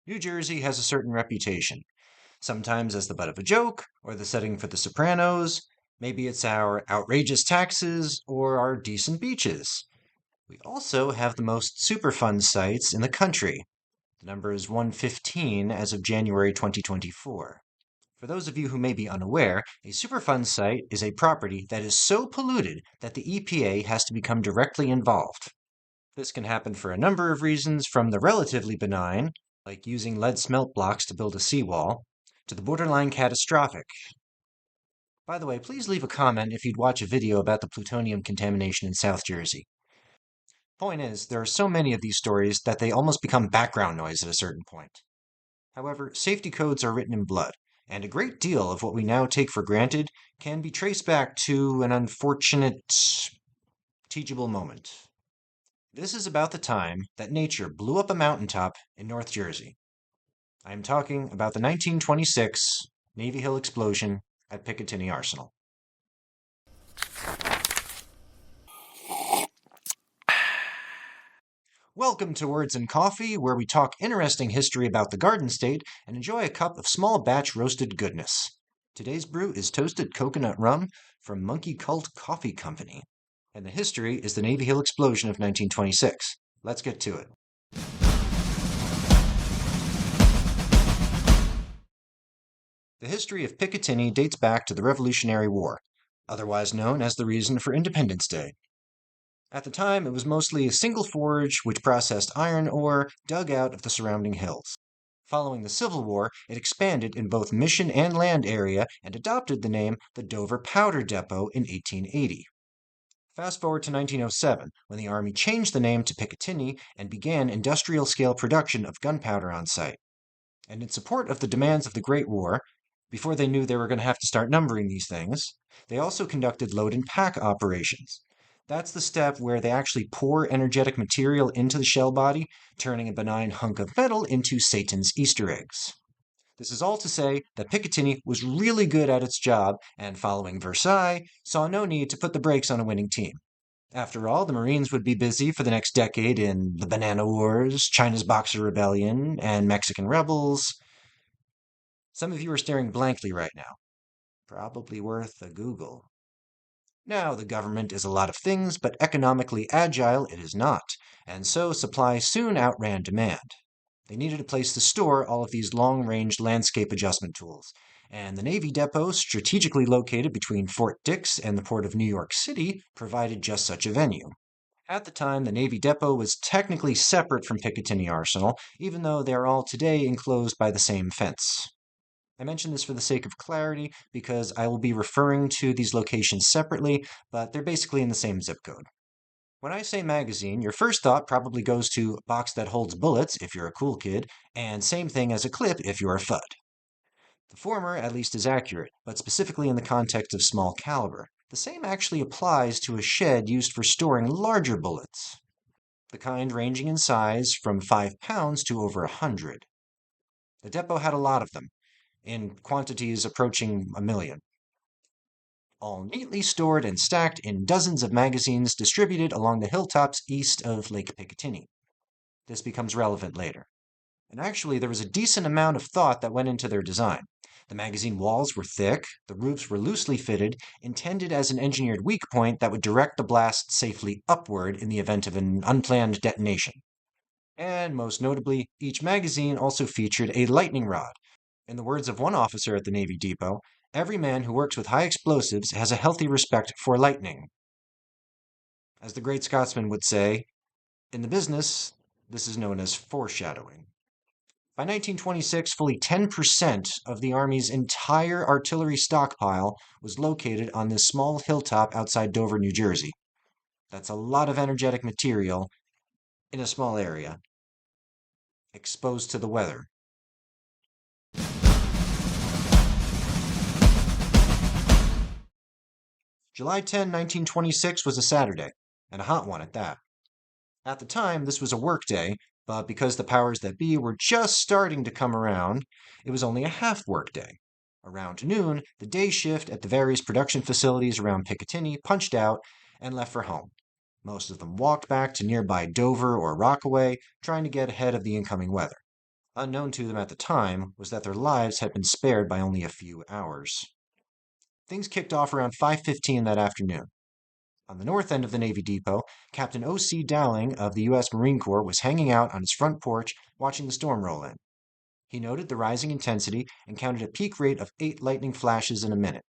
New Jersey has a certain reputation, sometimes as the butt of a joke, or the setting for The Sopranos. Maybe it's our outrageous taxes or our decent beaches. We also have the most Superfund sites in the country. The number is 115 as of January 2024. For those of you who may be unaware, a Superfund site is a property that is so polluted that the EPA has to become directly involved. This can happen for a number of reasons, from the relatively benign, like using lead smelt blocks to build a seawall, to the borderline catastrophic. By the way, please leave a comment if you'd watch a video about the plutonium contamination in South Jersey. Point is, there are so many of these stories that they almost become background noise at a certain point. However, safety codes are written in blood, and a great deal of what we now take for granted can be traced back to an unfortunate, teachable moment. This is about the time that nature blew up a mountaintop in North Jersey. I am talking about the 1926 Navy Hill explosion at Picatinny Arsenal. Welcome to Words and Coffee, where we talk interesting history about the Garden State and enjoy a cup of small batch roasted goodness. Today's brew is toasted coconut rum from Monkey Cult Coffee Company, and the history is the Navy Hill explosion of 1926. Let's get to it. The history of Picatinny dates back to the Revolutionary War, otherwise known as the reason for Independence Day. At the time, it was mostly a single forge which processed iron ore dug out of the surrounding hills. Following the Civil War, it expanded in both mission and land area and adopted the name the Dover Powder Depot in 1880. Fast forward to 1907, when the Army changed the name to Picatinny and began industrial-scale production of gunpowder on site. And in support of the demands of the Great War, before they knew they were going to have to start numbering these things, they also conducted load and pack operations. That's the step where they actually pour energetic material into the shell body, turning a benign hunk of metal into Satan's Easter eggs. This is all to say that Picatinny was really good at its job, and following Versailles, saw no need to put the brakes on a winning team. After all, the Marines would be busy for the next decade in the Banana Wars, China's Boxer Rebellion, and Mexican rebels. Some of you are staring blankly right now. Probably worth a Google. Now, the government is a lot of things, but economically agile it is not, and so supply soon outran demand. They needed a place to store all of these long-range landscape adjustment tools, and the Navy Depot, strategically located between Fort Dix and the Port of New York City, provided just such a venue. At the time, the Navy Depot was technically separate from Picatinny Arsenal, even though they are all today enclosed by the same fence. I mention this for the sake of clarity because I will be referring to these locations separately, but they're basically in the same zip code. When I say magazine, your first thought probably goes to box that holds bullets if you're a cool kid, and same thing as a clip if you're a FUD. The former at least is accurate, but specifically in the context of small caliber. The same actually applies to a shed used for storing larger bullets, the kind ranging in size from 5 pounds to over 100. The depot had a lot of them, in quantities approaching 1,000,000, all neatly stored and stacked in dozens of magazines distributed along the hilltops east of Lake Picatinny. This becomes relevant later. And actually, there was a decent amount of thought that went into their design. The magazine walls were thick, the roofs were loosely fitted, intended as an engineered weak point that would direct the blast safely upward in the event of an unplanned detonation. And most notably, each magazine also featured a lightning rod. In the words of one officer at the Navy Depot, every man who works with high explosives has a healthy respect for lightning. As the great Scotsman would say, in the business, this is known as foreshadowing. By 1926, fully 10% of the Army's entire artillery stockpile was located on this small hilltop outside Dover, New Jersey. That's a lot of energetic material in a small area, exposed to the weather. July 10, 1926 was a Saturday, and a hot one at that. At the time, this was a work day, but because the powers that be were just starting to come around, it was only a half work day. Around noon, the day shift at the various production facilities around Picatinny punched out and left for home. Most of them walked back to nearby Dover or Rockaway, trying to get ahead of the incoming weather. Unknown to them at the time was that their lives had been spared by only a few hours. Things kicked off around 5:15 that afternoon. On the north end of the Navy depot, Captain O.C. Dowling of the U.S. Marine Corps was hanging out on his front porch watching the storm roll in. He noted the rising intensity and counted a peak rate of 8 lightning flashes in a minute.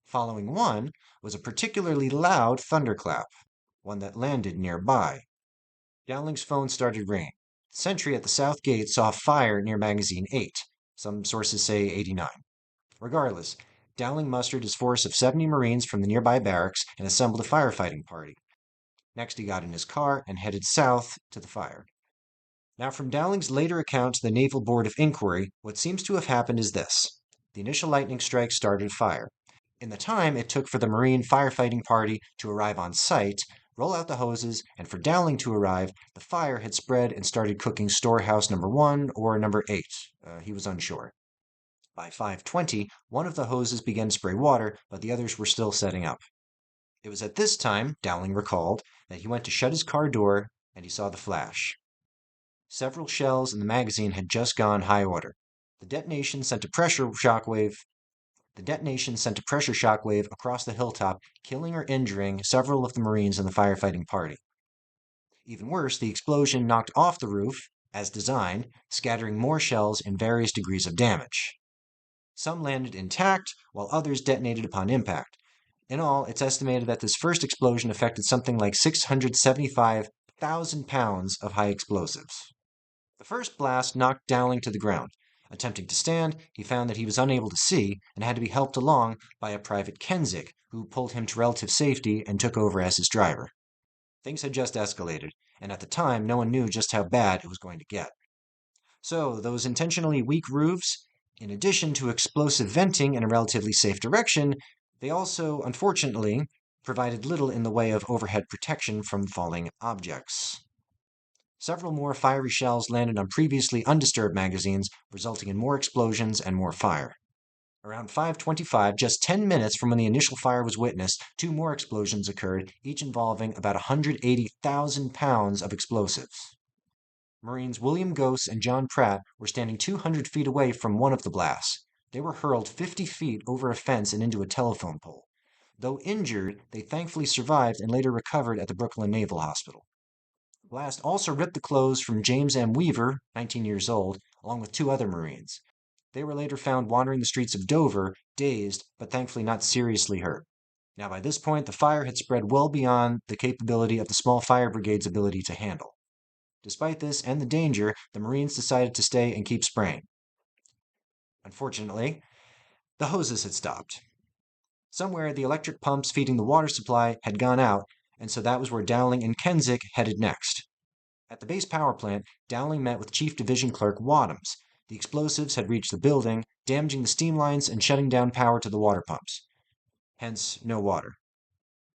Following one was a particularly loud thunderclap, one that landed nearby. Dowling's phone started ringing. The sentry at the south gate saw a fire near Magazine 8. Some sources say 89. Regardless, Dowling mustered his force of 70 Marines from the nearby barracks and assembled a firefighting party. Next, he got in his car and headed south to the fire. Now, from Dowling's later account to the Naval Board of Inquiry, what seems to have happened is this. The initial lightning strike started a fire. In the time it took for the Marine firefighting party to arrive on site, roll out the hoses, and for Dowling to arrive, the fire had spread and started cooking storehouse number 1 or number 8. He was unsure. By 5:20, one of the hoses began to spray water, but the others were still setting up. It was at this time, Dowling recalled, that he went to shut his car door and he saw the flash. Several shells in the magazine had just gone high order. The detonation sent a pressure shockwave across the hilltop, killing or injuring several of the Marines in the firefighting party. Even worse, the explosion knocked off the roof, as designed, scattering more shells in various degrees of damage. Some landed intact, while others detonated upon impact. In all, it's estimated that this first explosion affected something like 675,000 pounds of high explosives. The first blast knocked Dowling to the ground. Attempting to stand, he found that he was unable to see and had to be helped along by a Private Kensick, who pulled him to relative safety and took over as his driver. Things had just escalated, and at the time no one knew just how bad it was going to get. So, those intentionally weak roofs, in addition to explosive venting in a relatively safe direction, they also, unfortunately, provided little in the way of overhead protection from falling objects. Several more fiery shells landed on previously undisturbed magazines, resulting in more explosions and more fire. Around 5:25, just 10 minutes from when the initial fire was witnessed, 2 more explosions occurred, each involving about 180,000 pounds of explosives. Marines William Gose and John Pratt were standing 200 feet away from one of the blasts. They were hurled 50 feet over a fence and into a telephone pole. Though injured, they thankfully survived and later recovered at the Brooklyn Naval Hospital. The blast also ripped the clothes from James M. Weaver, 19 years old, along with 2 other Marines. They were later found wandering the streets of Dover, dazed, but thankfully not seriously hurt. Now, by this point, the fire had spread well beyond the capability of the small fire brigade's ability to handle. Despite this and the danger, the Marines decided to stay and keep spraying. Unfortunately, the hoses had stopped. Somewhere, the electric pumps feeding the water supply had gone out, and so that was where Dowling and Kensick headed next. At the base power plant, Dowling met with Chief Division Clerk Wadhams. The explosives had reached the building, damaging the steam lines and shutting down power to the water pumps. Hence, no water.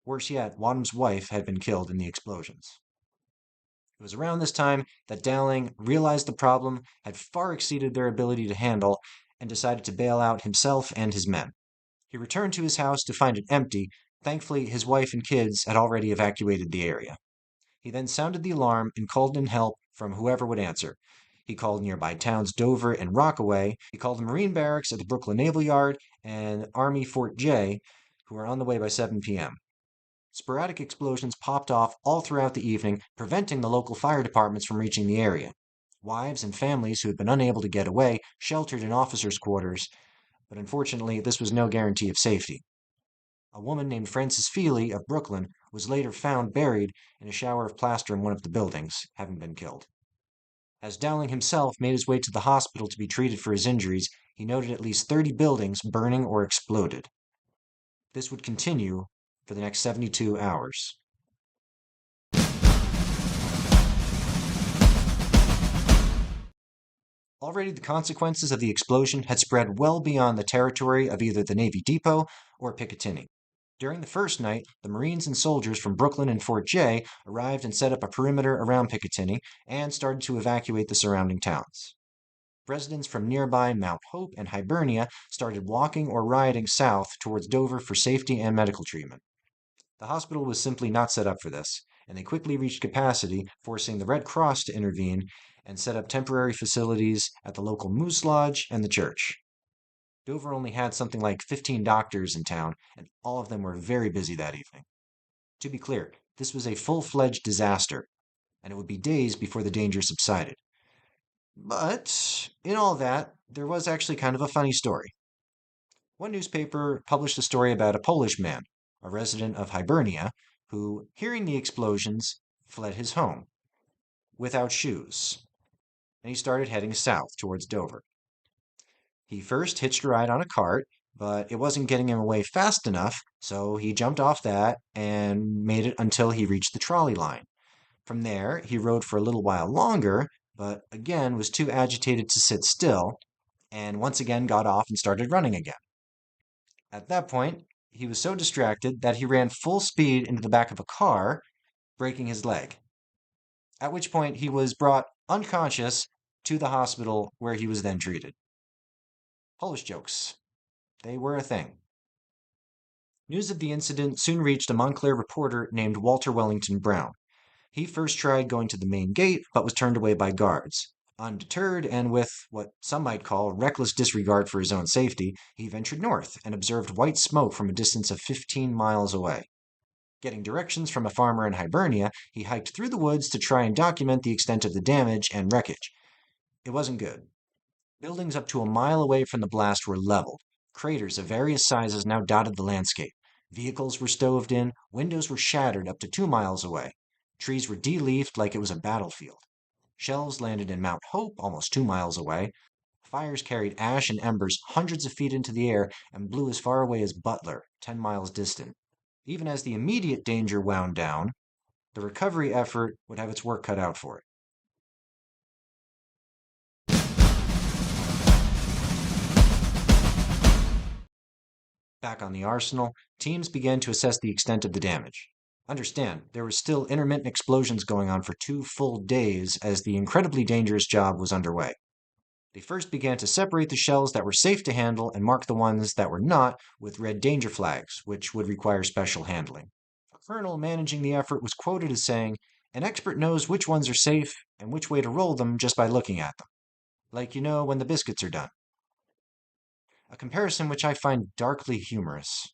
Worse yet, Wadhams' wife had been killed in the explosions. It was around this time that Dowling realized the problem had far exceeded their ability to handle and decided to bail out himself and his men. He returned to his house to find it empty. Thankfully, his wife and kids had already evacuated the area. He then sounded the alarm and called in help from whoever would answer. He called nearby towns Dover and Rockaway. He called the Marine barracks at the Brooklyn Naval Yard and Army Fort J, who were on the way by 7 p.m. Sporadic explosions popped off all throughout the evening, preventing the local fire departments from reaching the area. Wives and families who had been unable to get away sheltered in officers' quarters, but unfortunately this was no guarantee of safety. A woman named Frances Feely of Brooklyn was later found buried in a shower of plaster in one of the buildings, having been killed. As Dowling himself made his way to the hospital to be treated for his injuries, he noted at least 30 buildings burning or exploded. This would continue for the next 72 hours. Already the consequences of the explosion had spread well beyond the territory of either the Navy Depot or Picatinny. During the first night, the Marines and soldiers from Brooklyn and Fort J arrived and set up a perimeter around Picatinny and started to evacuate the surrounding towns. Residents from nearby Mount Hope and Hibernia started walking or riding south towards Dover for safety and medical treatment. The hospital was simply not set up for this, and they quickly reached capacity, forcing the Red Cross to intervene and set up temporary facilities at the local moose lodge and the church. Dover only had something like 15 doctors in town, and all of them were very busy that evening. To be clear, this was a full-fledged disaster, and it would be days before the danger subsided. But in all that, there was actually kind of a funny story. One newspaper published a story about a Polish man, a resident of Hibernia, who, hearing the explosions, fled his home without shoes, and he started heading south towards Dover. He first hitched a ride on a cart, but it wasn't getting him away fast enough, so he jumped off that and made it until he reached the trolley line. From there, he rode for a little while longer, but again was too agitated to sit still, and once again got off and started running again. At that point, he was so distracted that he ran full speed into the back of a car, breaking his leg. At which point, he was brought unconscious to the hospital where he was then treated. Polish jokes. They were a thing. News of the incident soon reached a Montclair reporter named Walter Wellington Brown. He first tried going to the main gate, but was turned away by guards. Undeterred, and with what some might call reckless disregard for his own safety, he ventured north and observed white smoke from a distance of 15 miles away. Getting directions from a farmer in Hibernia, he hiked through the woods to try and document the extent of the damage and wreckage. It wasn't good. Buildings up to a mile away from the blast were leveled. Craters of various sizes now dotted the landscape. Vehicles were stoved in, windows were shattered up to 2 miles away. Trees were de-leafed like it was a battlefield. Shells landed in Mount Hope, almost 2 miles away. Fires carried ash and embers hundreds of feet into the air and blew as far away as Butler, 10 miles distant. Even as the immediate danger wound down, the recovery effort would have its work cut out for it. Back on the Arsenal, teams began to assess the extent of the damage. Understand, there were still intermittent explosions going on for 2 full days as the incredibly dangerous job was underway. They first began to separate the shells that were safe to handle and mark the ones that were not with red danger flags, which would require special handling. A colonel managing the effort was quoted as saying, "An expert knows which ones are safe and which way to roll them just by looking at them. Like you know when the biscuits are done." A comparison which I find darkly humorous.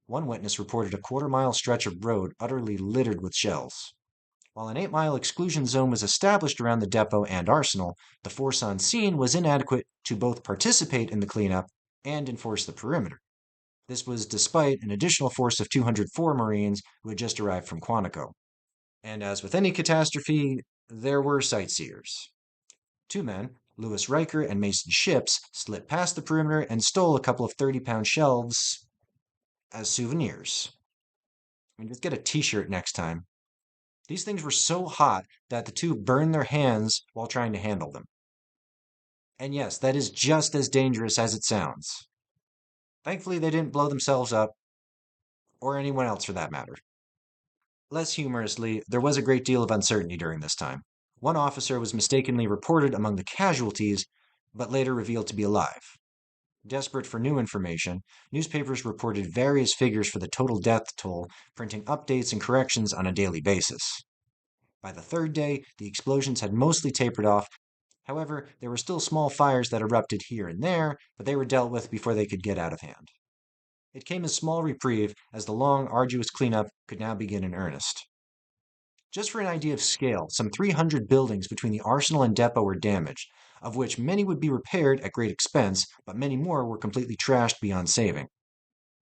One witness reported a quarter-mile stretch of road utterly littered with shells. While an 8-mile exclusion zone was established around the depot and arsenal, the force on scene was inadequate to both participate in the cleanup and enforce the perimeter. This was despite an additional force of 204 Marines who had just arrived from Quantico. And as with any catastrophe, there were sightseers. 2 men, Louis Riker and Mason Ships, slipped past the perimeter and stole a couple of 30-pound shells as souvenirs. Just get a t-shirt next time. These things were so hot that the two burned their hands while trying to handle them. And yes, that is just as dangerous as it sounds. Thankfully, they didn't blow themselves up, or anyone else for that matter. Less humorously, there was a great deal of uncertainty during this time. One officer was mistakenly reported among the casualties, but later revealed to be alive. Desperate for new information, newspapers reported various figures for the total death toll, printing updates and corrections on a daily basis. By the 3rd day, the explosions had mostly tapered off. However, there were still small fires that erupted here and there, but they were dealt with before they could get out of hand. It came as small reprieve as the long, arduous cleanup could now begin in earnest. Just for an idea of scale, some 300 buildings between the arsenal and depot were damaged, of which many would be repaired at great expense, but many more were completely trashed beyond saving.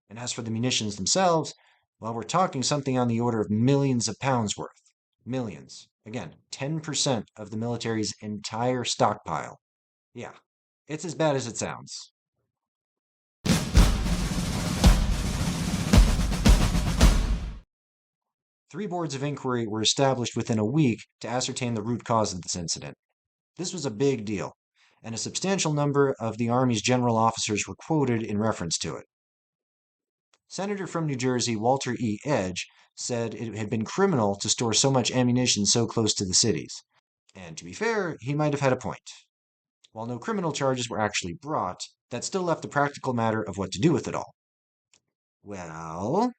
And as for the munitions themselves, well, we're talking something on the order of millions of pounds worth. Millions. Again, 10% of the military's entire stockpile. Yeah, it's as bad as it sounds. 3 boards of inquiry were established within a week to ascertain the root cause of this incident. This was a big deal, and a substantial number of the Army's general officers were quoted in reference to it. Senator from New Jersey Walter E. Edge said it had been criminal to store so much ammunition so close to the cities. And to be fair, he might have had a point. While no criminal charges were actually brought, that still left the practical matter of what to do with it all. Well,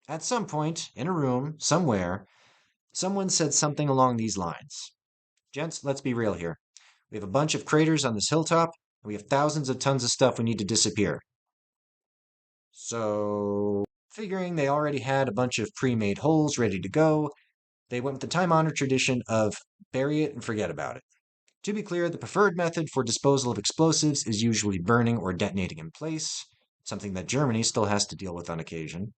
at some point, in a room, somewhere, someone said something along these lines. Gents, let's be real here. We have a bunch of craters on this hilltop, and we have thousands of tons of stuff we need to disappear. So, figuring they already had a bunch of pre-made holes ready to go, they went with the time-honored tradition of bury it and forget about it. To be clear, the preferred method for disposal of explosives is usually burning or detonating in place, something that Germany still has to deal with on occasion.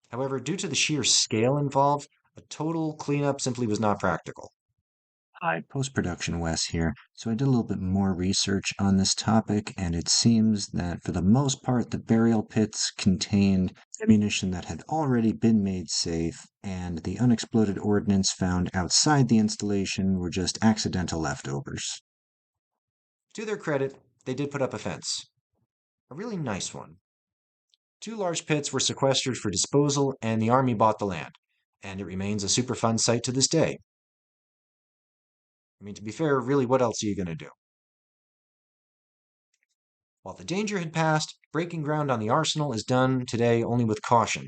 However, due to the sheer scale involved, a total cleanup simply was not practical. Hi, post-production Wes here. So I did a little bit more research on this topic, and it seems that for the most part, the burial pits contained ammunition that had already been made safe, and the unexploded ordnance found outside the installation were just accidental leftovers. To their credit, they did put up a fence. A really nice one. 2 large pits were sequestered for disposal, and the army bought the land, and it remains a super fun site to this day. I mean, to be fair, really, what else are you going to do? While the danger had passed, breaking ground on the arsenal is done today only with caution.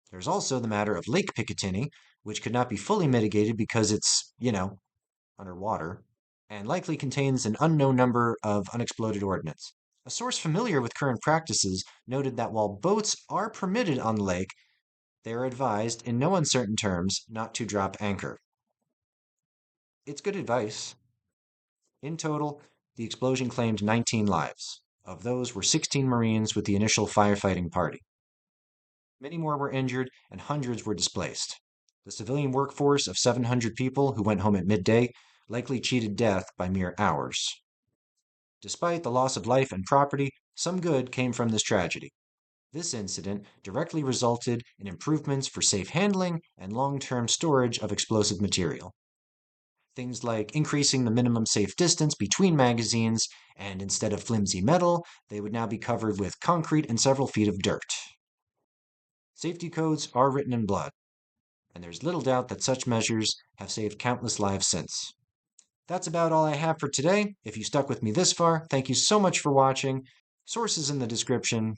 There's also the matter of Lake Picatinny, which could not be fully mitigated because it's, underwater, and likely contains an unknown number of unexploded ordnance. A source familiar with current practices noted that while boats are permitted on the lake, they are advised, in no uncertain terms, not to drop anchor. It's good advice. In total, the explosion claimed 19 lives. Of those were 16 Marines with the initial firefighting party. Many more were injured, and hundreds were displaced. The civilian workforce of 700 people who went home at midday likely cheated death by mere hours. Despite the loss of life and property, some good came from this tragedy. This incident directly resulted in improvements for safe handling and long-term storage of explosive material. Things like increasing the minimum safe distance between magazines, and instead of flimsy metal, they would now be covered with concrete and several feet of dirt. Safety codes are written in blood, and there's little doubt that such measures have saved countless lives since. That's about all I have for today. If you stuck with me this far, thank you so much for watching. Sources in the description.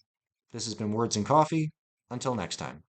This has been Words and Coffee. Until next time.